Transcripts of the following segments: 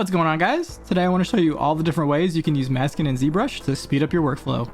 What's going on, guys? Today I want to show you all the different ways you can use masking in Zbrush to speed up your workflow.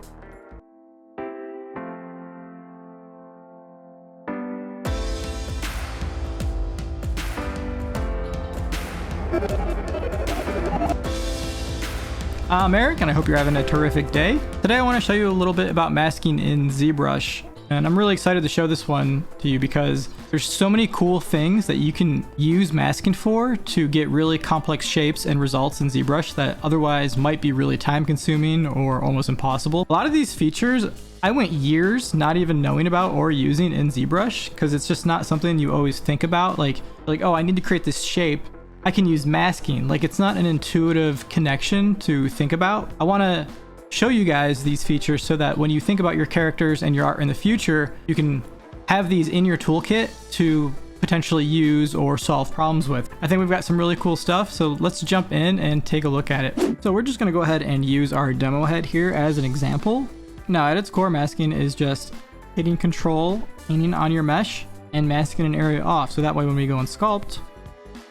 I'm Eric and I hope you're having a terrific day. Today I want to show you a little bit about masking in Zbrush. And I'm really excited to show this one to you because there's so many cool things that you can use masking for to get really complex shapes and results in Zbrush that otherwise might be really time consuming or almost impossible. A lot of these features I went years not even knowing about or using in Zbrush because it's just not something you always think about. Like, oh, I need to create this shape. I can use masking. Like, it's not an intuitive connection to think about. I want to show you guys these features so that when you think about your characters and your art in the future, you can have these in your toolkit to potentially use or solve problems with. I think we've got some really cool stuff, so let's jump in and take a look at it. So we're just going to go ahead and use our demo head here as an example. Now, at its core, masking is just hitting Control, painting on your mesh, and masking an area off. So that way when we go and sculpt,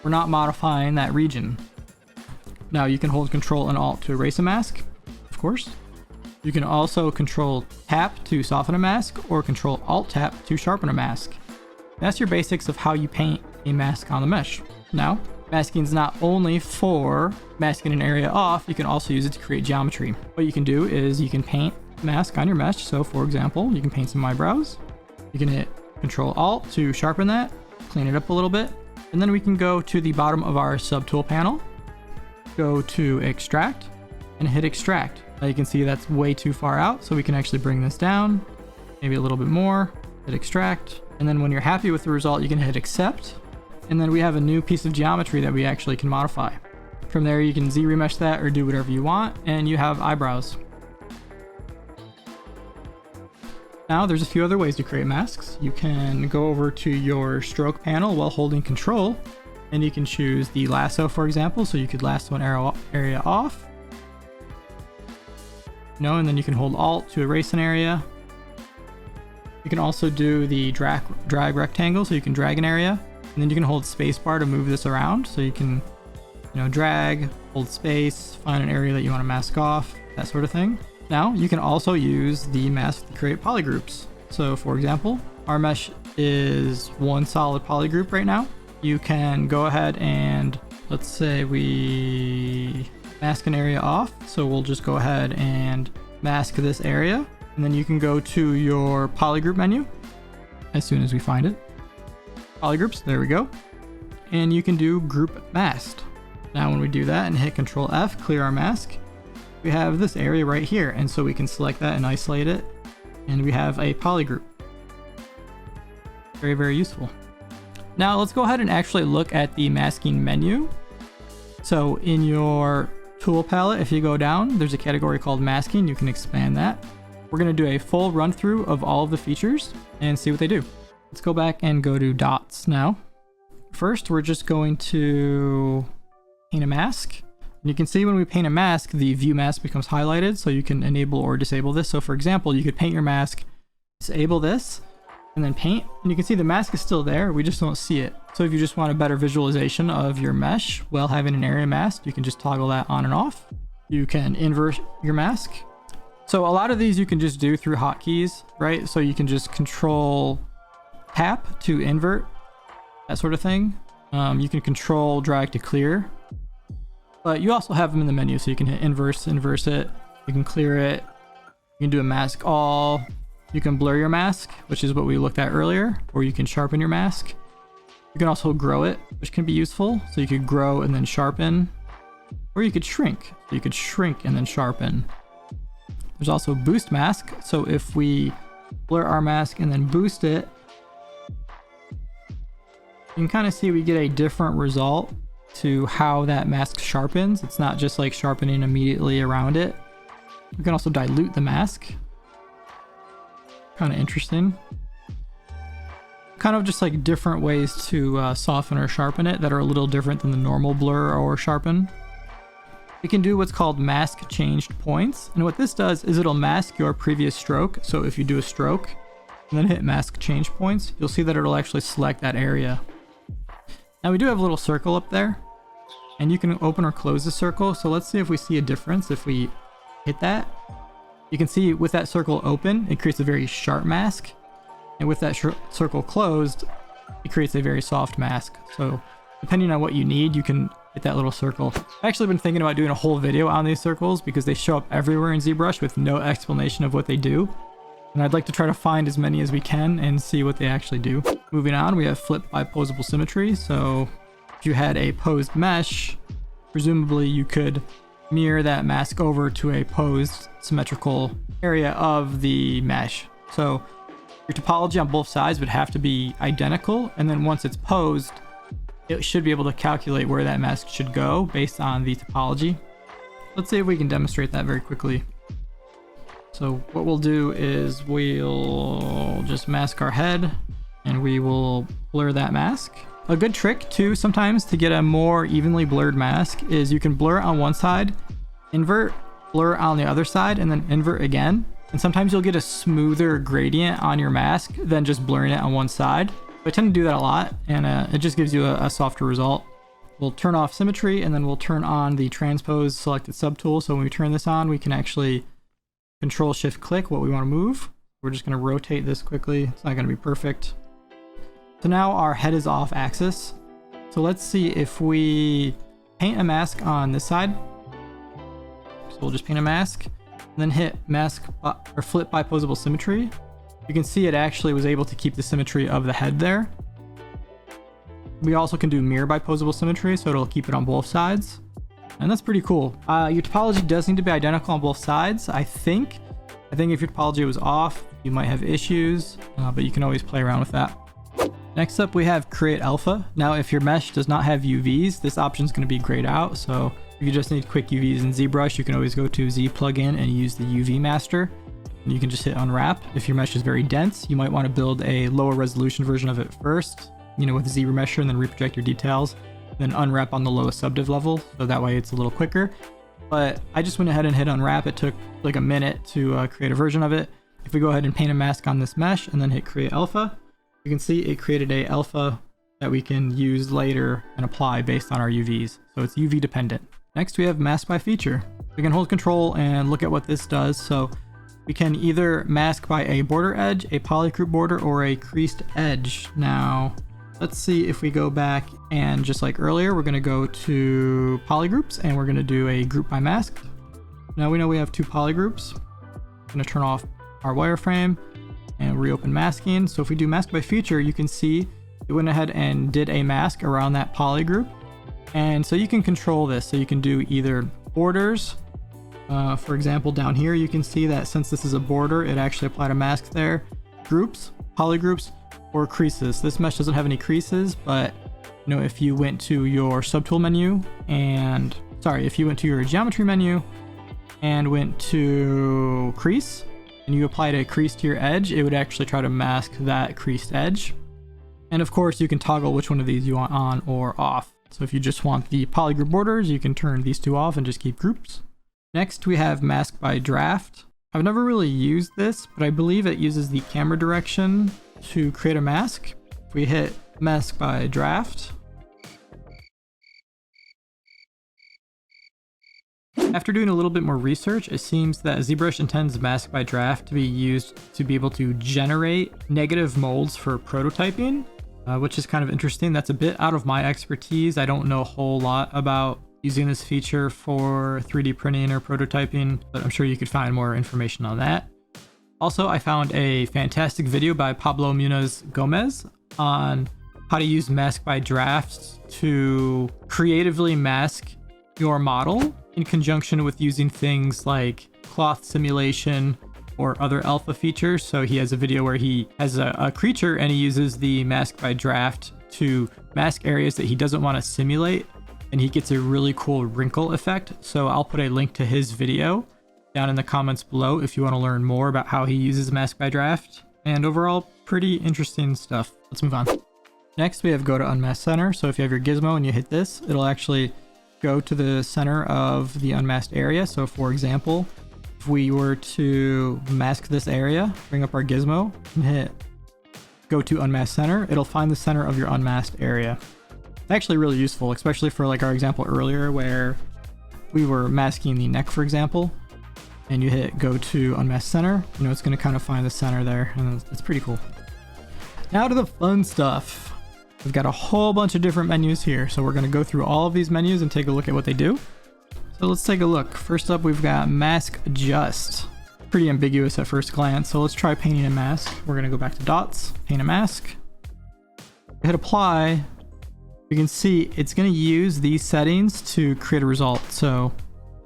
we're not modifying that region. Now you can hold Control and Alt to erase a mask. Of course. You can also Control Tap to soften a mask or Control Alt Tap to sharpen a mask. That's your basics of how you paint a mask on the mesh. Now, masking is not only for masking an area off, you can also use it to create geometry. What you can do is you can paint a mask on your mesh. So for example, you can paint some eyebrows. You can hit Control Alt to sharpen that, clean it up a little bit. And then we can go to the bottom of our subtool panel, go to Extract, and hit Extract. Now you can see that's way too far out, so we can actually bring this down, maybe a little bit more, hit Extract, and then when you're happy with the result, you can hit Accept, and then we have a new piece of geometry that we actually can modify. From there, you can Z-remesh that or do whatever you want, and you have eyebrows. Now, there's a few other ways to create masks. You can go over to your stroke panel while holding Control, and you can choose the lasso, for example, so you could lasso an area off. And then you can hold Alt to erase an area. You can also do the drag rectangle, so you can drag an area, and then you can hold spacebar to move this around. So you can, drag, hold space, find an area that you want to mask off, that sort of thing. Now you can also use the mask to create polygroups. So for example, our mesh is one solid polygroup right now. You can go ahead and let's say we mask an area off. So we'll just go ahead and mask this area. And then you can go to your polygroup menu as soon as we find it. Polygroups, there we go. And you can do group masked. Now when we do that and hit Control F, clear our mask, we have this area right here. And so we can select that and isolate it. And we have a polygroup. Very, very useful. Now let's go ahead and actually look at the masking menu. So in your tool palette, if you go down, there's a category called masking. You can expand that. We're going to do a full run through of all of the features and see what they do. Let's go back and go to dots now. First, we're just going to paint a mask. And you can see when we paint a mask, the view mask becomes highlighted, so you can enable or disable this. So for example, you could paint your mask, disable this, and then paint, and you can see the mask is still there, we just don't see it. So if you just want a better visualization of your mesh while having an area masked, you can just toggle that on and off. You can invert your mask. So a lot of these you can just do through hotkeys, right? So you can just Control Tap to invert, that sort of thing. You can Control Drag to clear, but you also have them in the menu, so you can hit inverse it, you can clear it, you can do a mask all. You can blur your mask, which is what we looked at earlier, or you can sharpen your mask. You can also grow it, which can be useful. So you could grow and then sharpen, or you could shrink. So you could shrink and then sharpen. There's also boost mask. So if we blur our mask and then boost it, you can kind of see we get a different result to how that mask sharpens. It's not just like sharpening immediately around it. You can also dilute the mask. Kind of interesting. Kind of just like different ways to soften or sharpen it that are a little different than the normal blur or sharpen. We can do what's called mask changed points. And what this does is it'll mask your previous stroke. So if you do a stroke and then hit mask change points, you'll see that it'll actually select that area. Now we do have a little circle up there. and you can open or close the circle. So let's see if we see a difference if we hit that. You can see with that circle open, it creates a very sharp mask, and with that circle closed, it creates a very soft mask. So depending on what you need, you can hit that little circle. I've actually been thinking about doing a whole video on these circles because they show up everywhere in ZBrush with no explanation of what they do. And I'd like to try to find as many as we can and see what they actually do. Moving on, we have flip by posable symmetry. So if you had a posed mesh, presumably you could mirror that mask over to a posed symmetrical area of the mesh. So your topology on both sides would have to be identical, and then once it's posed, it should be able to calculate where that mask should go based on the topology. Let's see if we can demonstrate that very quickly. So what we'll do is we'll just mask our head and we will blur that mask. A good trick too sometimes to get a more evenly blurred mask is you can blur on one side, invert, blur on the other side, and then invert again. And sometimes you'll get a smoother gradient on your mask than just blurring it on one side. I tend to do that a lot, and it just gives you a softer result. We'll turn off symmetry, and then we'll turn on the transpose selected subtool. So when we turn this on, we can actually Control Shift click what we want to move. We're just going to rotate this quickly. It's not going to be perfect. So now our head is off axis. So let's see if we paint a mask on this side. So we'll just paint a mask, and then hit mask or flip by posable symmetry. You can see it actually was able to keep the symmetry of the head there. We also can do mirror by posable symmetry, so it'll keep it on both sides. And that's pretty cool. Your topology does need to be identical on both sides, I think. I think if your topology was off, you might have issues, but you can always play around with that. Next up, we have Create Alpha. Now, if your mesh does not have UVs, this option is going to be grayed out. So if you just need quick UVs in ZBrush, you can always go to Z plugin and use the UV master. And you can just hit unwrap. If your mesh is very dense, you might want to build a lower resolution version of it first, with Z remesher, and then reproject your details. Then unwrap on the lowest subdiv level, so that way it's a little quicker. But I just went ahead and hit unwrap. It took like a minute to create a version of it. If we go ahead and paint a mask on this mesh and then hit create alpha, you can see it created a alpha that we can use later and apply based on our UVs. So it's UV dependent. Next, we have mask by feature. We can hold control and look at what this does. So we can either mask by a border edge, a polygroup border, or a creased edge. Now, let's see if we go back and just like earlier, we're going to go to polygroups and we're going to do a group by mask. Now we know we have two polygroups. I'm going to turn off our wireframe and reopen masking. So if we do mask by feature, you can see it went ahead and did a mask around that polygroup. And so you can control this. So you can do either borders. For example, down here, you can see that since this is a border, it actually applied a mask there. Groups, polygroups, or creases. This mesh doesn't have any creases, but if you went to your subtool menu and if you went to your geometry menu and went to crease and you applied a crease to your edge, it would actually try to mask that creased edge. And of course, you can toggle which one of these you want on or off. So if you just want the polygroup borders, you can turn these two off and just keep groups. Next, we have mask by draft. I've never really used this, but I believe it uses the camera direction to create a mask. If we hit mask by draft, after doing a little bit more research, it seems that ZBrush intends mask by draft to be used to be able to generate negative molds for prototyping, which is kind of interesting. That's a bit out of my expertise. I don't know a whole lot about using this feature for 3D printing or prototyping, but I'm sure you could find more information on that. Also, I found a fantastic video by Pablo Muñoz Gómez on how to use mask by draft to creatively mask your model in conjunction with using things like cloth simulation or other alpha features. So he has a video where he has a creature and he uses the mask by draft to mask areas that he doesn't want to simulate, and he gets a really cool wrinkle effect. So I'll put a link to his video down in the comments below if you want to learn more about how he uses mask by draft. And overall, pretty interesting stuff. Let's move on. Next, we have go to Unmasked Center. So if you have your gizmo and you hit this, it'll actually go to the center of the unmasked area. So for example, if we were to mask this area, bring up our gizmo and hit go to Unmasked Center, it'll find the center of your unmasked area. actually really useful, especially for like our example earlier where we were masking the neck, for example, and you hit go to Unmasked Center, you know, it's going to kind of find the center there, and it's pretty cool. Now to the fun stuff. We've got a whole bunch of different menus here, so we're going to go through all of these menus and take a look at what they do. So let's take a look. First up, we've got Mask Adjust. Pretty ambiguous at first glance, so let's try painting a mask. We're going to go back to dots, paint a mask, hit apply. You can see it's going to use these settings to create a result. So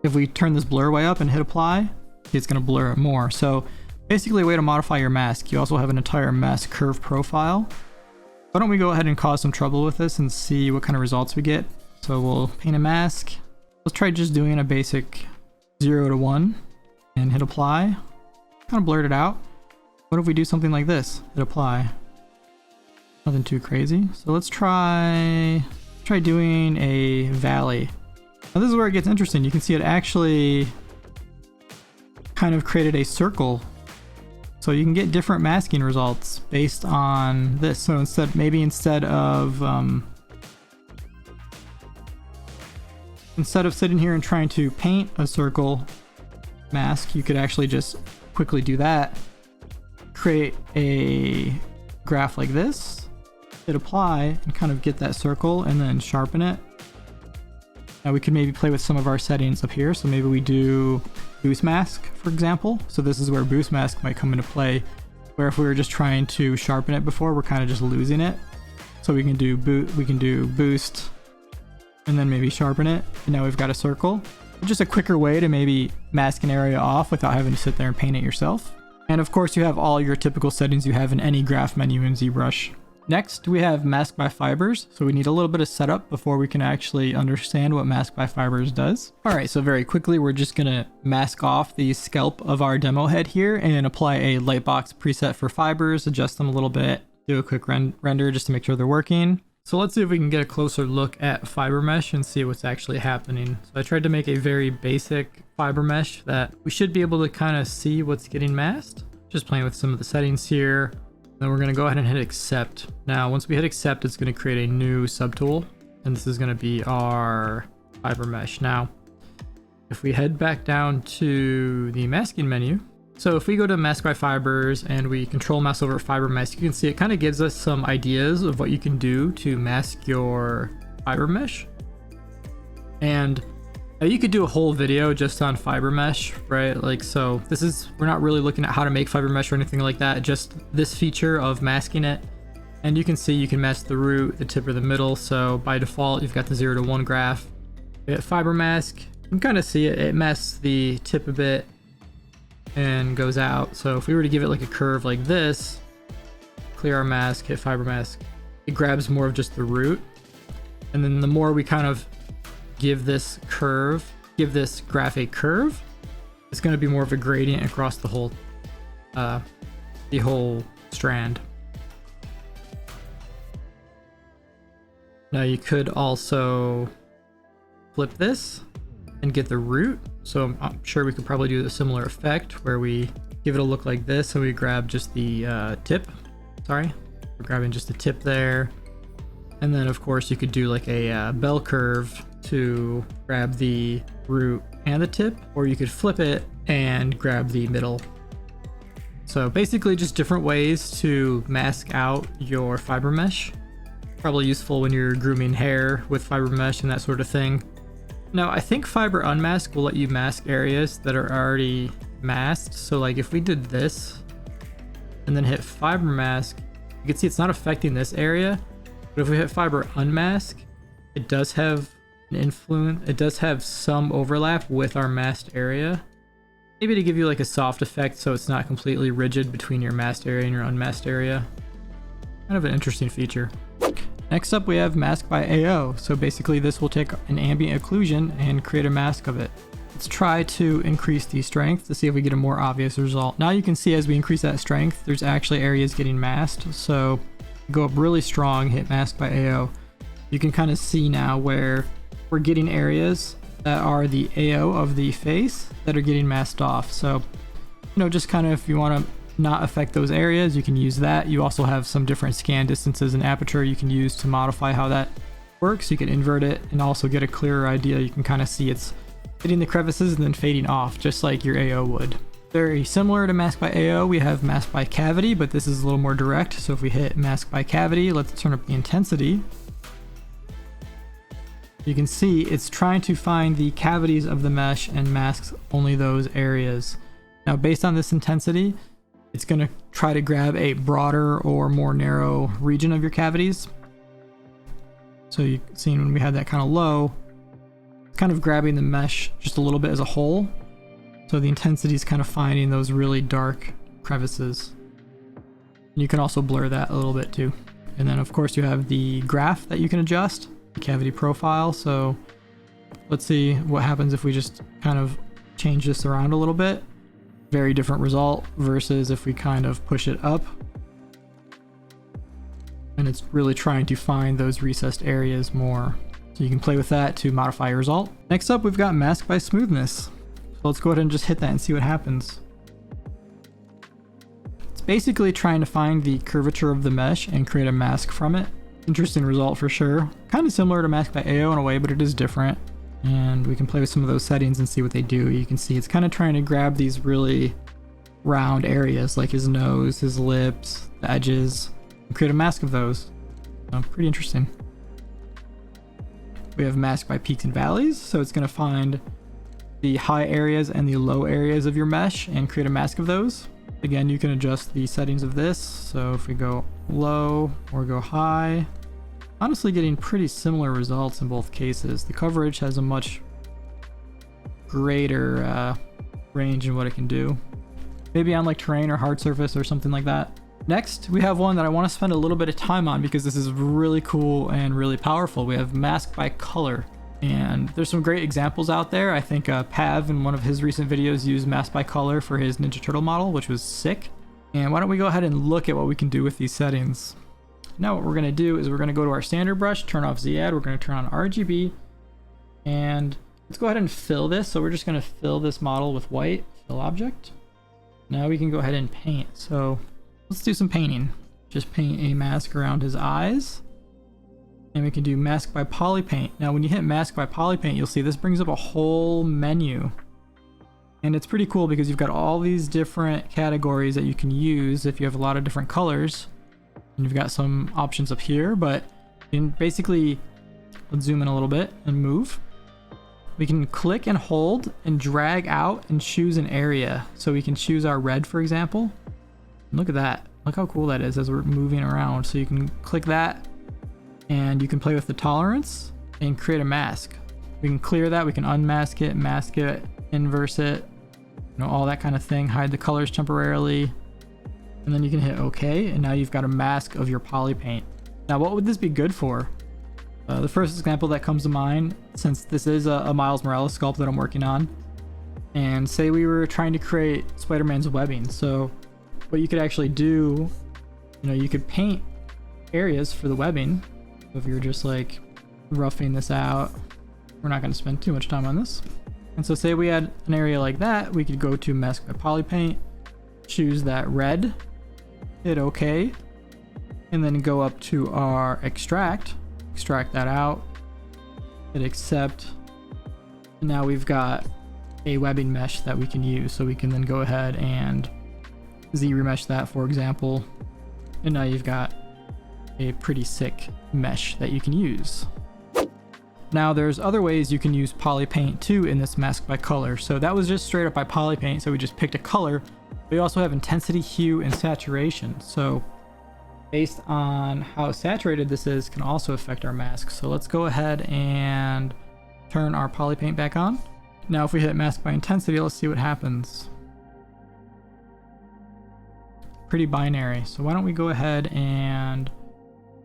if we turn this blur way up and hit apply, it's going to blur it more. So basically a way to modify your mask. You also have an entire mask curve profile. Why don't we go ahead and cause some trouble with this and see what kind of results we get. So we'll paint a mask. Let's try just doing a basic 0 to 1 and hit apply. Kind of blurred it out. What if we do something like this? Hit apply. Nothing too crazy. So let's try doing a valley. Now this is where it gets interesting. You can see it actually kind of created a circle. So you can get different masking results based on this. So instead of sitting here and trying to paint a circle mask, you could actually just quickly do that. Create a graph like this, hit apply, and kind of get that circle and then sharpen it. Now we could maybe play with some of our settings up here. So maybe we do boost mask, for example. So this is where boost mask might come into play, where if we were just trying to sharpen it before, we're kind of just losing it. So we can do boost and then maybe sharpen it. And now we've got a circle. Just a quicker way to maybe mask an area off without having to sit there and paint it yourself. And of course you have all your typical settings you have in any graph menu in ZBrush. Next, we have Mask by Fibers. So we need a little bit of setup before we can actually understand what Mask by Fibers does. All right, so very quickly, we're just gonna mask off the scalp of our demo head here and apply a Lightbox preset for fibers, adjust them a little bit, do a quick render just to make sure they're working. So let's see if we can get a closer look at fiber mesh and see what's actually happening. So I tried to make a very basic fiber mesh that we should be able to kind of see what's getting masked. Just playing with some of the settings here. Then we're going to go ahead and hit accept. Now, once we hit accept, it's going to create a new subtool, and this is going to be our fiber mesh. Now, if we head back down to the masking menu, so if we go to Mask by Fibers and we control mouse over fiber mesh, you can see it kind of gives us some ideas of what you can do to mask your fiber mesh. And you could do a whole video just on fiber mesh, right? Like, so we're not really looking at how to make fiber mesh or anything like that, just this feature of masking it. And you can see you can mask the root, the tip, or the middle. So by default, you've got the 0 to 1 graph. You hit fiber mask, you can kind of see it masks the tip a bit and goes out. So if we were to give it like a curve like this, clear our mask, hit fiber mask, it grabs more of just the root. And then the more we kind of give this graph a curve, it's going to be more of a gradient across the whole strand. Now you could also flip this and get the root. So I'm sure we could probably do a similar effect where we give it a look like this. So we grab just the tip. Sorry, we're grabbing just the tip there. And then of course you could do like a bell curve to grab the root and the tip, or you could flip it and grab the middle. So basically just different ways to mask out your fiber mesh. Probably useful when you're grooming hair with fiber mesh and that sort of thing. Now I think Fiber Unmask will let you mask areas that are already masked. So like if we did this and then hit Fiber Mask, you can see it's not affecting this area. But if we hit Fiber Unmask, it does have an influence. It does have some overlap with our masked area. Maybe to give you like a soft effect so it's not completely rigid between your masked area and your unmasked area. Kind of an interesting feature. Next up we have Mask by AO. So basically this will take an ambient occlusion and create a mask of it. Let's try to increase the strength to see if we get a more obvious result. Now you can see as we increase that strength, there's actually areas getting masked. So go up really strong, hit Mask by AO. You can kind of see now where we're getting areas that are the AO of the face that are getting masked off. So, you know, just kind of if you want to not affect those areas, you can use that. You also have some different scan distances and aperture you can use to modify how that works. You can invert it and also get a clearer idea. You can kind of see it's hitting the crevices and then fading off, just like your AO would. Very similar to Mask by AO, we have Mask by Cavity, but this is a little more direct. So if we hit Mask by Cavity, let's turn up the intensity. You can see it's trying to find the cavities of the mesh and masks only those areas. Now, based on this intensity, it's going to try to grab a broader or more narrow region of your cavities. So you can see when we had that kind of low, it's kind of grabbing the mesh just a little bit as a whole. So the intensity is kind of finding those really dark crevices. You can also blur that a little bit too. And then of course you have the graph that you can adjust, the cavity profile. So let's see what happens if we just kind of change this around a little bit. Very different result versus if we kind of push it up. And it's really trying to find those recessed areas more. So you can play with that to modify your result. Next up, we've got Mask by Smoothness. So let's go ahead and just hit that and see what happens. It's basically trying to find the curvature of the mesh and create a mask from it. Interesting result for sure. Kind of similar to Mask by AO in a way, but it is different. And we can play with some of those settings and see what they do. You can see it's kind of trying to grab these really round areas like his nose, his lips, the edges, and create a mask of those. So pretty interesting. We have Mask by Peaks and Valleys. So it's going to find the high areas and the low areas of your mesh and create a mask of those. Again, you can adjust the settings of this. So if we go low or go high, honestly getting pretty similar results in both cases. The coverage has a much greater range in what it can do. Maybe on like terrain or hard surface or something like that. Next, we have one that I want to spend a little bit of time on because this is really cool and really powerful. We have Mask by Color. And there's some great examples out there. I think Pav in one of his recent videos used Mask by Color for his Ninja Turtle model, which was sick. And why don't we go ahead and look at what we can do with these settings. Now what we're going to do is we're going to go to our standard brush, turn off Z-Add, we're going to turn on RGB, and let's go ahead and fill this. So we're just going to fill this model with white, fill object. Now we can go ahead and paint. So let's do some painting. Just paint a mask around his eyes. And we can do Mask by Polypaint. Now when you hit Mask by Polypaint, you'll see this brings up a whole menu. And it's pretty cool because you've got all these different categories that you can use if you have a lot of different colors. And you've got some options up here, but you can basically, let's zoom in a little bit and move. We can click and hold and drag out and choose an area. So we can choose our red, for example. And look at that. Look how cool that is as we're moving around. So you can click that and you can play with the tolerance and create a mask. We can clear that, we can unmask it, mask it, inverse it, you know, all that kind of thing, hide the colors temporarily. And then you can hit OK, and now you've got a mask of your Polypaint. Now what would this be good for? The first example that comes to mind, since this is a Miles Morales sculpt that I'm working on, and say we were trying to create Spider-Man's webbing. So what you could actually do, you know, you could paint areas for the webbing. So if you're just like roughing this out, we're not going to spend too much time on this. And so say we had an area like that, we could go to Mask by Polypaint, choose that red, hit OK, and then go up to our extract that out, hit accept, and now we've got a webbing mesh that we can use. So we can then go ahead and Z remesh that, for example, and now you've got a pretty sick mesh that you can use. Now there's other ways you can use Polypaint too in this Mask by Color. So that was just straight up by Polypaint, so we just picked a color. We also have intensity, hue, and saturation. So based on how saturated this is can also affect our mask. So let's go ahead and turn our Polypaint back on. Now if we hit Mask by Intensity, let's see what happens. Pretty binary. So why don't we go ahead and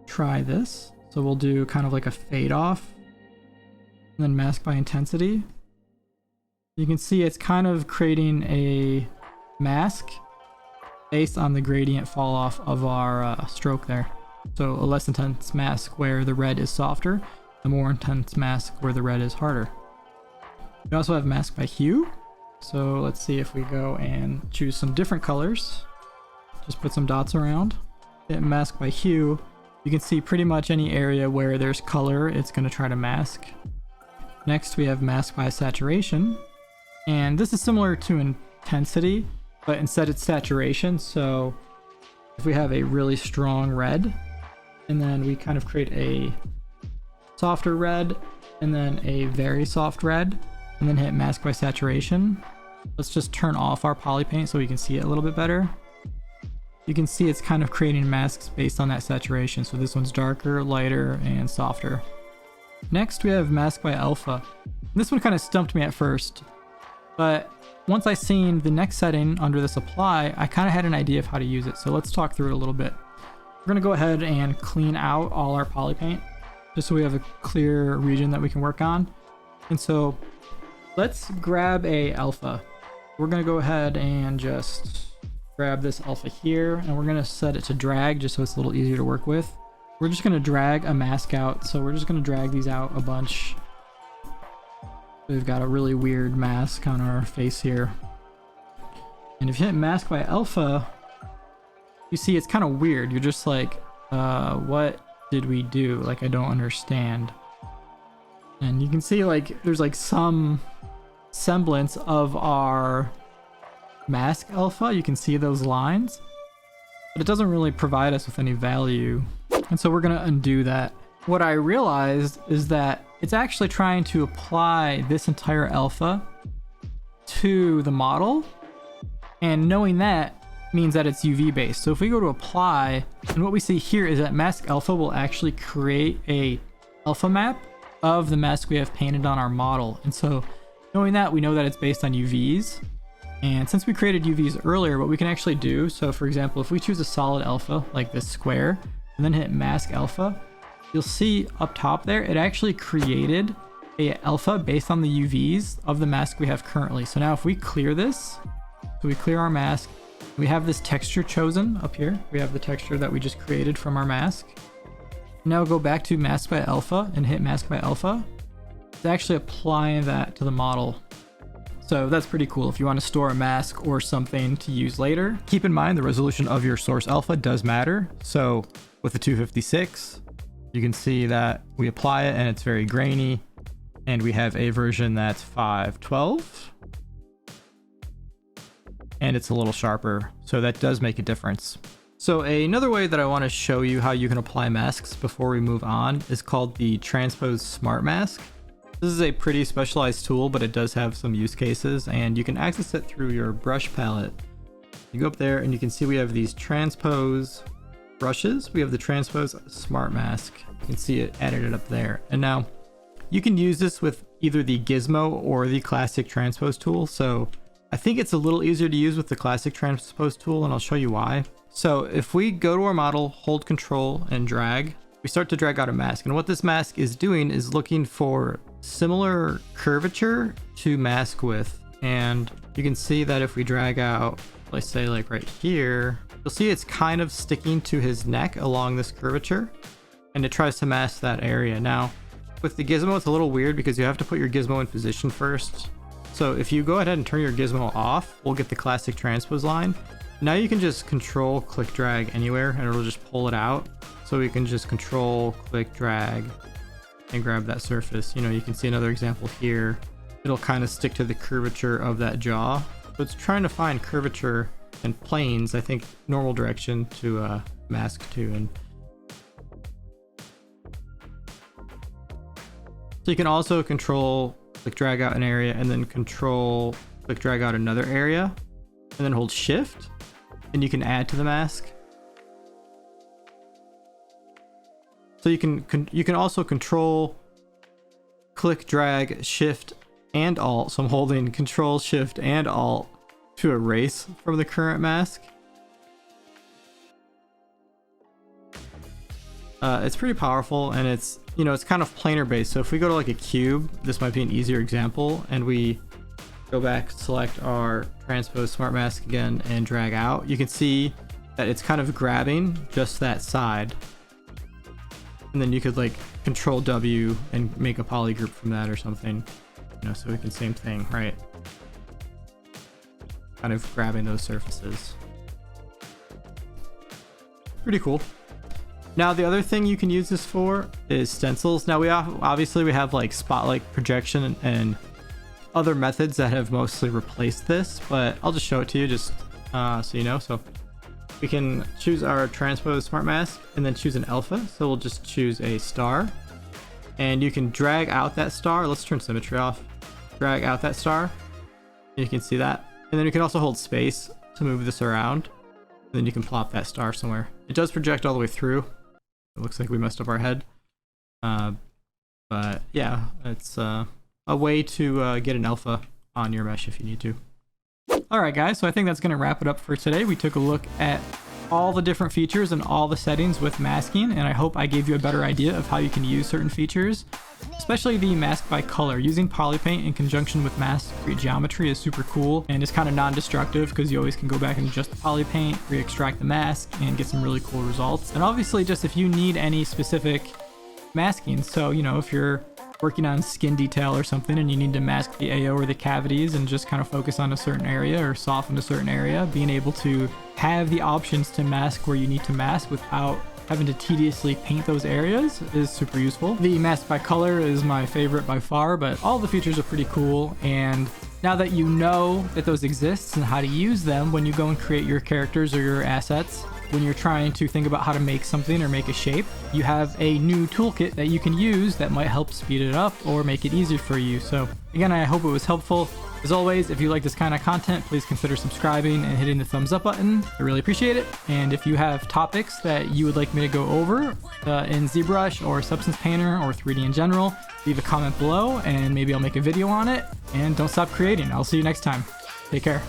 try this. So we'll do kind of like a fade off and then Mask by Intensity. You can see it's kind of creating a mask based on the gradient fall off of our stroke there. So a less intense mask where the red is softer, a more intense mask where the red is harder. We also have Mask by Hue. So let's see if we go and choose some different colors. Just put some dots around. Hit Mask by Hue. You can see pretty much any area where there's color, it's going to try to mask. Next, we have mask by saturation. And this is similar to intensity, but instead it's saturation. So if we have a really strong red, and then we kind of create a softer red, and then a very soft red, and then hit mask by saturation. Let's just turn off our Polypaint so we can see it a little bit better. You can see it's kind of creating masks based on that saturation. So this one's darker, lighter, and softer. Next, we have mask by alpha. This one kind of stumped me at first, but once I seen the next setting under this apply, I kind of had an idea of how to use it. So let's talk through it a little bit. We're going to go ahead and clean out all our Polypaint just so we have a clear region that we can work on. And so let's grab a alpha. We're going to go ahead and just grab this alpha here, and we're going to set it to drag just so it's a little easier to work with. We're just going to drag a mask out. So we're just going to drag these out a bunch. We've got a really weird mask on our face here. And if you hit mask by alpha, you see it's kind of weird. You're just like, what did we do? Like, I don't understand. And you can see like there's like some semblance of our mask alpha. You can see those lines, but it doesn't really provide us with any value. And so we're going to undo that. What I realized is that it's actually trying to apply this entire alpha to the model. And knowing that means that it's UV based. So if we go to apply, and what we see here is that mask alpha will actually create a alpha map of the mask we have painted on our model. And so knowing that, we know that it's based on UVs. And since we created UVs earlier, what we can actually do, so for example, if we choose a solid alpha like this square and then hit mask alpha, you'll see up top there, it actually created a alpha based on the UVs of the mask we have currently. So now if we clear this, so we clear our mask, we have this texture chosen up here. We have the texture that we just created from our mask. Now go back to mask by alpha and hit mask by alpha. It's actually applying that to the model. So that's pretty cool if you want to store a mask or something to use later. Keep in mind the resolution of your source alpha does matter. So with the 256, you can see that we apply it and it's very grainy, and we have a version that's 512 and it's a little sharper. So that does make a difference. So another way that I want to show you how you can apply masks before we move on is called the Transpose Smartmask. This is a pretty specialized tool, but it does have some use cases, and you can access it through your brush palette. You go up there and you can see we have these transpose brushes. We have the Transpose Smartmask. You can see it added up there. And now you can use this with either the Gizmo or the classic transpose tool. So I think it's a little easier to use with the classic transpose tool, and I'll show you why. So if we go to our model, hold control and drag, we start to drag out a mask. And what this mask is doing is looking for similar curvature to mask with. And you can see that if we drag out, let's say like right here, you'll see it's kind of sticking to his neck along this curvature, and it tries to mask that area. Now with the gizmo, it's a little weird because you have to put your gizmo in position first. So if you go ahead and turn your gizmo off, we'll get the classic transpose line. Now you can just control click drag anywhere and it'll just pull it out. So we can just control click drag and grab that surface. You know, you can see another example here. It'll kind of stick to the curvature of that jaw. So it's trying to find curvature and planes, I think normal direction to mask to. And so you can also control click drag out an area and then control click drag out another area and then hold shift and you can add to the mask. So you can also control click drag shift and alt. So I'm holding control shift and alt to erase from the current mask. It's pretty powerful, and it's, you know, it's kind of planar based. So if we go to like a cube, this might be an easier example, and we go back, select our Transpose Smartmask again and drag out, you can see that it's kind of grabbing just that side. And then you could like control W and make a poly group from that or something, you know, so we can same thing, right? Kind of grabbing those surfaces. Pretty cool. Now the other thing you can use this for is stencils. Now we have like spotlight projection and other methods that have mostly replaced this, but I'll just show it to you just so you know. So we can choose our Transpose Smartmask and then choose an alpha. So we'll just choose a star, and you can drag out that star. Let's turn symmetry off. Drag out that star. You can see that. And then you can also hold space to move this around. And then you can plop that star somewhere. It does project all the way through. It looks like we messed up our head. But yeah, it's a way to get an alpha on your mesh if you need to. Alright guys, so I think that's going to wrap it up for today. We took a look at all the different features and all the settings with masking, and I hope I gave you a better idea of how you can use certain features, especially the mask by color. Using Polypaint in conjunction with mask to create geometry is super cool and is kind of non-destructive because you always can go back and adjust the Polypaint, re-extract the mask, and get some really cool results. And obviously just if you need any specific masking, so you know, if you're working on skin detail or something and you need to mask the AO or the cavities and just kind of focus on a certain area or soften a certain area, being able to have the options to mask where you need to mask without having to tediously paint those areas is super useful. The mask by color is my favorite by far, but all the features are pretty cool, and now that you know that those exist and how to use them when you go and create your characters or your assets, when you're trying to think about how to make something or make a shape, you have a new toolkit that you can use that might help speed it up or make it easier for you. So again, I hope it was helpful. As always, if you like this kind of content, please consider subscribing and hitting the thumbs up button. I really appreciate it. And if you have topics that you would like me to go over in Zbrush or Substance Painter or 3D in general, leave a comment below and maybe I'll make a video on it. And don't stop creating. I'll see you next time. Take care.